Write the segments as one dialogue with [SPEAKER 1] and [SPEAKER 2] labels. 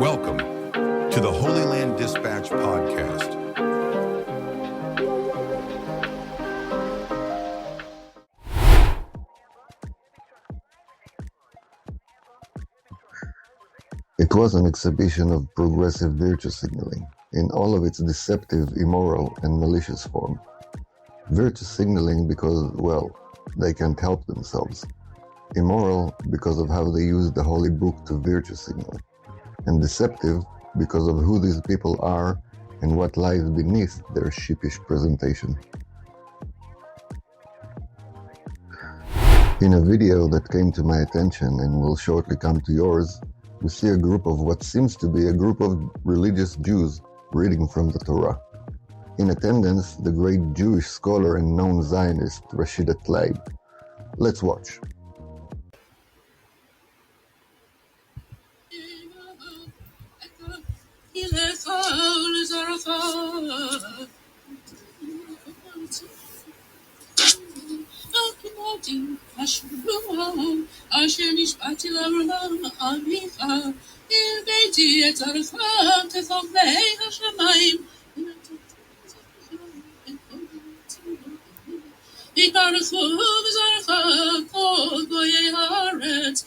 [SPEAKER 1] Welcome to the Holy Land Dispatch podcast.
[SPEAKER 2] It was an exhibition of progressive virtue signaling in all of its deceptive, immoral, and malicious form. Virtue signaling because, well, they can't help themselves. Immoral because of how they use the holy book to virtue signal. And deceptive because of who these people are and what lies beneath their sheepish presentation. In a video that came to my attention and will shortly come to yours, we see a group of what seems to be a group of religious Jews reading from the Torah. In attendance, the great Jewish scholar and known Zionist Rashida Tlaib. Let's watch.
[SPEAKER 3] אשר נשבעתי לאברהם אביך, הבאתי את זרעך כחומי השמיים, ויברכו בזרעך כל גויי הארץ,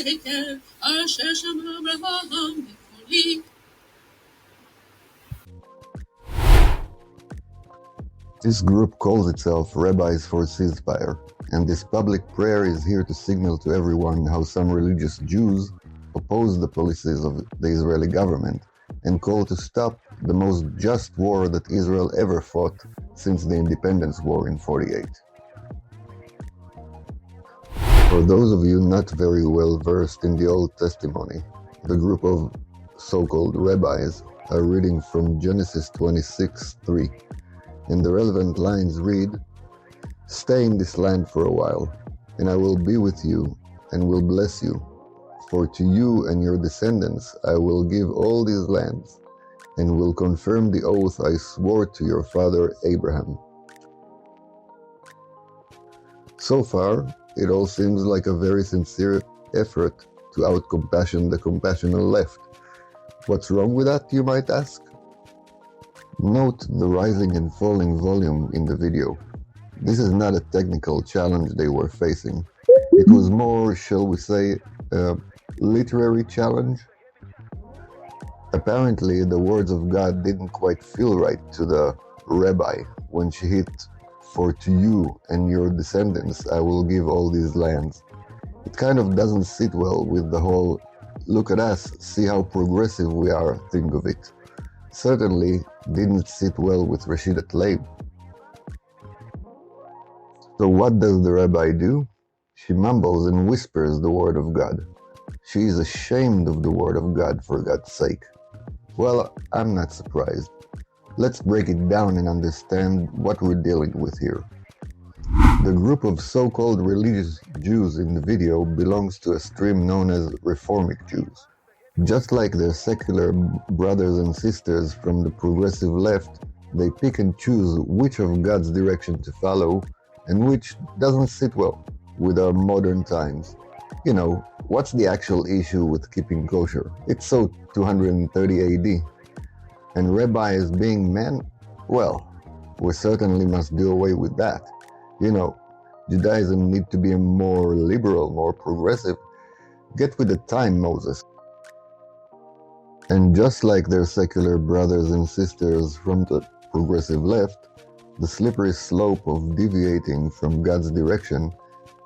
[SPEAKER 3] עקב אשר שמע אברהם בקולי.
[SPEAKER 2] This group calls itself Rabbis for Ceasefire, and this public prayer is here to signal to everyone how some religious Jews oppose the policies of the Israeli government and call to stop the most just war that Israel ever fought since the Independence War in '48. For those of you not very well versed in the Old Testimony, the group of so-called rabbis are reading from Genesis 26:3. And the relevant lines read, "Stay in this land for a while, and I will be with you and will bless you. For to you and your descendants I will give all these lands, and will confirm the oath I swore to your father Abraham." So far, it all seems like a very sincere effort to out-compassion the compassionate left. What's wrong with that, you might ask? Note the rising and falling volume in the video. This is not a technical challenge they were facing. It was more, shall we say, a literary challenge. Apparently, the words of God didn't quite feel right to the rabbi when she hit, "For to you and your descendants I will give all these lands." It kind of doesn't sit well with the whole, "Look at us, see how progressive we are" thing of it. Certainly didn't sit well with Rashida Tlaib. So what does the rabbi do? She mumbles and whispers the word of God. She is ashamed of the word of God, for God's sake. Well, I'm not surprised. Let's break it down and understand what we're dealing with here. The group of so-called religious Jews in the video belongs to a stream known as Reformic Jews. Just like their secular brothers and sisters from the progressive left, they pick and choose which of God's direction to follow and which doesn't sit well with our modern times. You know, what's the actual issue with keeping kosher? It's so 230 AD. And rabbis being men? Well, we certainly must do away with that. You know, Judaism needs to be more liberal, more progressive. Get with the time, Moses. And just like their secular brothers and sisters from the progressive left, the slippery slope of deviating from God's direction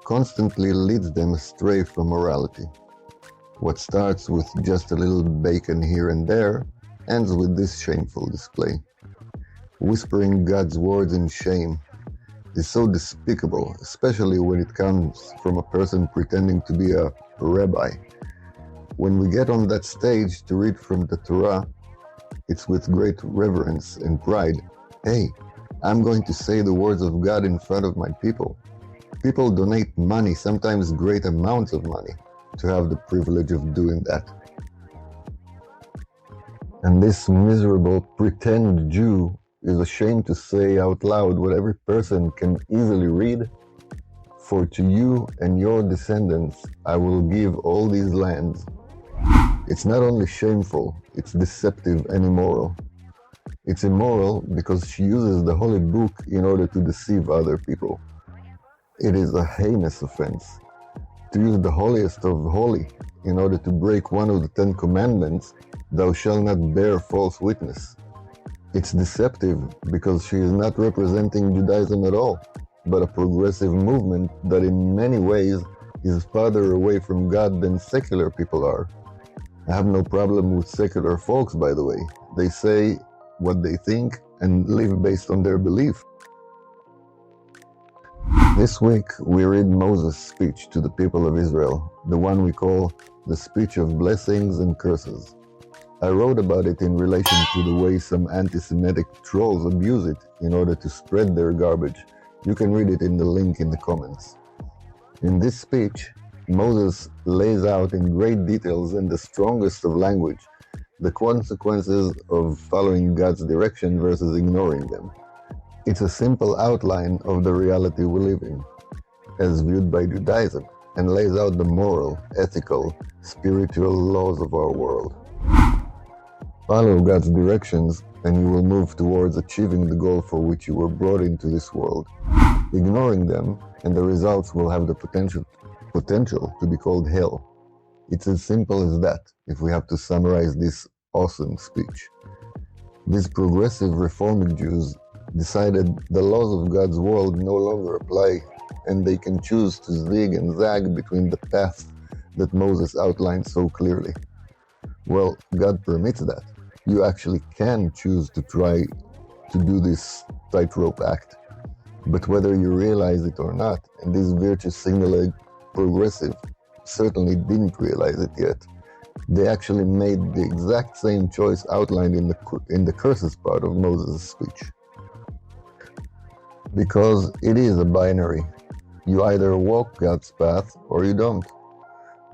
[SPEAKER 2] constantly leads them astray from morality. What starts with just a little bacon here and there ends with this shameful display. Whispering God's words in shame is so despicable, especially when it comes from a person pretending to be a rabbi. When we get on that stage to read from the Torah, it's with great reverence and pride. Hey, I'm going to say the words of God in front of my people. People donate money, sometimes great amounts of money, to have the privilege of doing that. And this miserable pretend Jew is ashamed to say out loud what every person can easily read. For to you and your descendants I will give all these lands. It's not only shameful, it's deceptive and immoral. It's immoral because she uses the holy book in order to deceive other people. It is a heinous offense. To use the holiest of holy in order to break one of the 10 commandments, thou shalt not bear false witness. It's deceptive because she is not representing Judaism at all, but a progressive movement that in many ways is farther away from God than secular people are. I have no problem with secular folks, by the way. They say what they think and live based on their belief. This week we read Moses' speech to the people of Israel, the one we call the speech of blessings and curses. I wrote about it in relation to the way some anti-Semitic trolls abuse it in order to spread their garbage. You can read it in the link in the comments. In this speech, Moses lays out in great details and the strongest of language the consequences of following God's direction versus ignoring them. It's a simple outline of the reality we live in, as viewed by Judaism, and lays out the moral, ethical, spiritual laws of our world. Follow God's directions and you will move towards achieving the goal for which you were brought into this world. Ignoring them, and the results will have the potential to be called hell. It's as simple as that, if we have to summarize this awesome speech. These progressive reforming Jews decided the laws of God's world no longer apply, and they can choose to zig and zag between the paths that Moses outlined so clearly. Well, God permits that. You actually can choose to try to do this tightrope act. But whether you realize it or not, and this virtuous singular progressive certainly didn't realize it yet, they actually made the exact same choice outlined in the curses part of Moses' speech. Because it is a binary. You either walk God's path or you don't.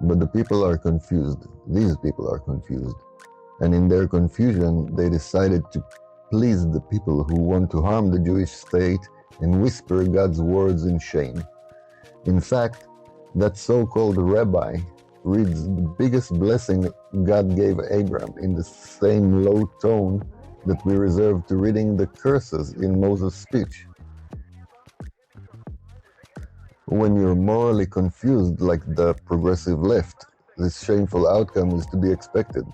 [SPEAKER 2] But the people are confused. These people are confused. And in their confusion, they decided to please the people who want to harm the Jewish state and whisper God's words in shame. In fact, that so-called rabbi reads the biggest blessing God gave Abraham in the same low tone that we reserve to reading the curses in Moses' speech. When you're morally confused like the progressive left, this shameful outcome is to be expected.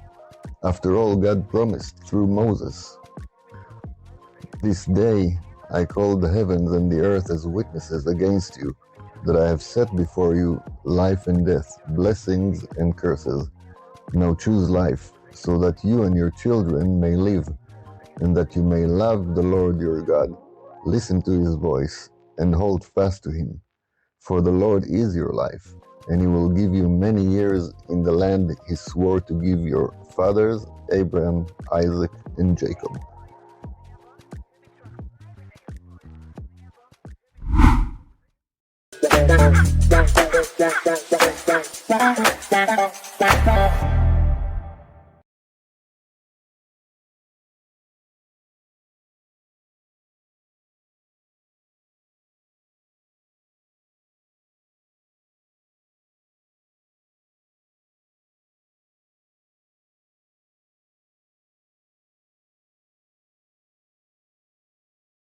[SPEAKER 2] After all, God promised through Moses, "This day I call the heavens and the earth as witnesses against you, that I have set before you life and death, blessings and curses. Now choose life, so that you and your children may live, and that you may love the Lord your God, listen to his voice, and hold fast to him. For the Lord is your life, and he will give you many years in the land he swore to give your fathers, Abraham, Isaac, and Jacob."